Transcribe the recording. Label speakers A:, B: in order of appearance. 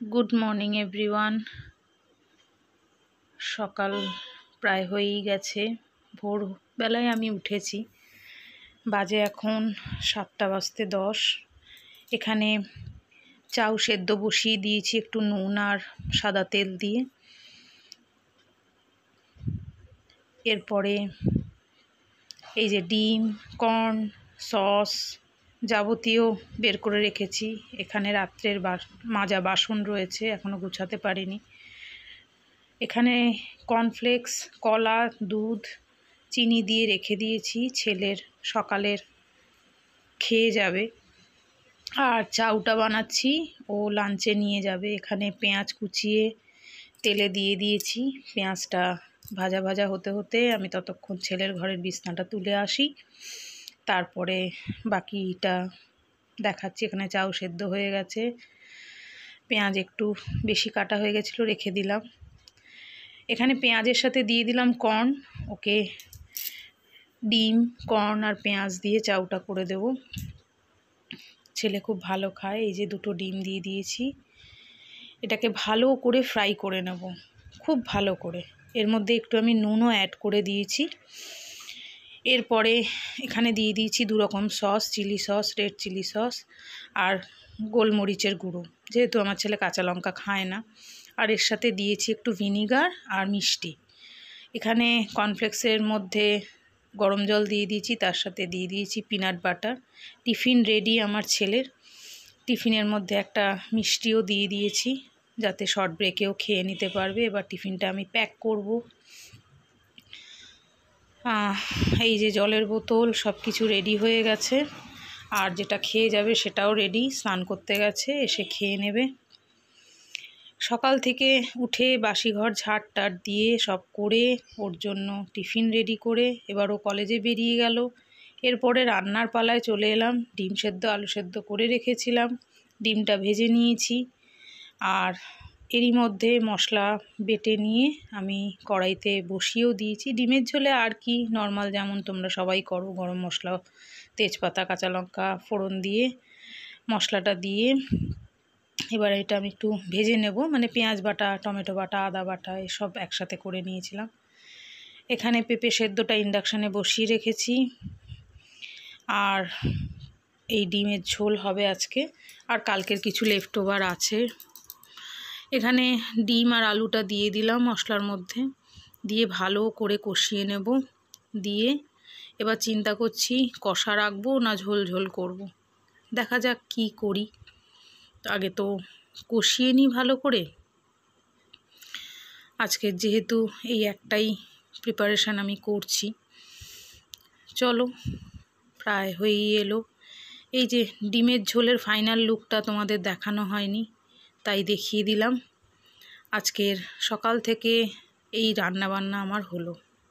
A: Good morning everyone. সকাল প্রায় হয়েই গেছে, ভোরবেলায় আমি উঠেছি। বাজে এখন 7:10। এখানে চাউ সেদ্ধ বসিয়ে দিয়েছি একটু নুন আর সাদা তেল দিয়ে। এরপরে এই যে ডিম, কর্ন, সস যাবতীয় বের করে রেখেছি। এখানে রাত্রের মাজা বাসন রয়েছে, এখনও গুছাতে পারিনি। এখানে কর্নফ্লেক্স, কলা, দুধ, চিনি দিয়ে রেখে দিয়েছি, ছেলের সকালের খেয়ে যাবে। আর চাউটা বানাচ্ছি, ও লাঞ্চে নিয়ে যাবে। এখানে পেঁয়াজ কুচিয়ে তেলে দিয়ে দিয়েছি। পেঁয়াজটা ভাজা ভাজা হতে হতে আমি ততক্ষণ ছেলের ঘরের বিছনাটা তুলে আসি, তারপরে বাকিটা দেখাচ্ছি। এখানে চাউ সেদ্ধ হয়ে গেছে, পেঁয়াজ একটু বেশি কাটা হয়ে গেছিলো, রেখে দিলাম। এখানে পেঁয়াজের সাথে দিয়ে দিলাম কর্ন। ওকে ডিম, কর্ন আর পেঁয়াজ দিয়ে চাউটা করে দেব। ছেলে খুব ভালো খায়। এই যে দুটো ডিম দিয়ে দিয়েছি। এটাকে ভালো করে ফ্রাই করে নেব, খুব ভালো করে। এর মধ্যে একটু আমি নুনও অ্যাড করে দিয়েছি। এরপরে এখানে দিয়ে দিয়েছি 2 রকম sauce, chilli sauce, red chilli sauce আর গোলমরিচের গুঁড়ো, যেহেতু আমার ছেলে কাঁচা লঙ্কা খায় না। আর এর সাথে দিয়েছি একটু ভিনিগার আর মিষ্টি। এখানে কর্নফ্লেক্সের মধ্যে গরম জল দিয়ে দিয়েছি, তার সাথে দিয়ে দিয়েছি পিনাট বাটার। টিফিন রেডি আমার ছেলের। টিফিনের মধ্যে একটা মিষ্টিও দিয়ে দিয়েছি, যাতে শর্ট ব্রেকেও খেয়ে নিতে পারবে। এবার টিফিনটা আমি প্যাক করব। এই যে জলের বোতল, সব কিছু রেডি হয়ে গেছে। আর যেটা খেয়ে যাবে সেটাও রেডি, স্নান করতে গেছে, এসে খেয়ে নেবে। সকাল থেকে উঠে বাসি ঘর ঝাড় টাড় দিয়ে সব করে ওর জন্য টিফিন রেডি করে এবার ও কলেজে বেরিয়ে গেল। এরপরে রান্নার পালায় চলে এলাম। ডিম সেদ্ধ, আলু সেদ্ধ করে রেখেছিলাম, ডিমটা ভেজে নিয়েছি। আর এরই মধ্যে মশলা বেটে নিয়ে আমি কড়াইতে বসিয়েও দিয়েছি। ডিমের ঝোলে আর কি নর্মাল, যেমন তোমরা সবাই করো, গরম মশলা, তেজপাতা, কাঁচা লঙ্কা ফোড়ন দিয়ে মশলাটা দিয়ে এবার এটা আমি একটু ভেজে নেব। মানে পেঁয়াজ বাটা, টমেটো বাটা, আদা বাটা এসব একসাথে করে নিয়েছিলাম। এখানে পেঁপে সেদ্ধটা ইন্ডাকশানে বসিয়ে রেখেছি। আর এই ডিমের ঝোল হবে আজকে, আর কালকের কিছু লেফট ওভার আছে। এখানে ডিম আর আলুটা দিয়ে দিলাম মশলার মধ্যে, দিয়ে ভালো করে কষিয়ে নেব। দিয়ে এবার চিন্তা করছি কষা রাখবো না ঝোল ঝোল করব। দেখা যাক কি করি। আগে তো কষিয়ে নিই ভালো করে। আজকের যেহেতু এই একটাই প্রিপারেশান আমি করছি। চলো, প্রায় হয়েই এলো। এই যে ডিমের ঝোলের ফাইনাল লুকটা তোমাদের দেখানো হয়নি, তাই দেখিয়ে দিলাম। আজকের সকাল থেকে এই রান্নাবান্না আমার হলো।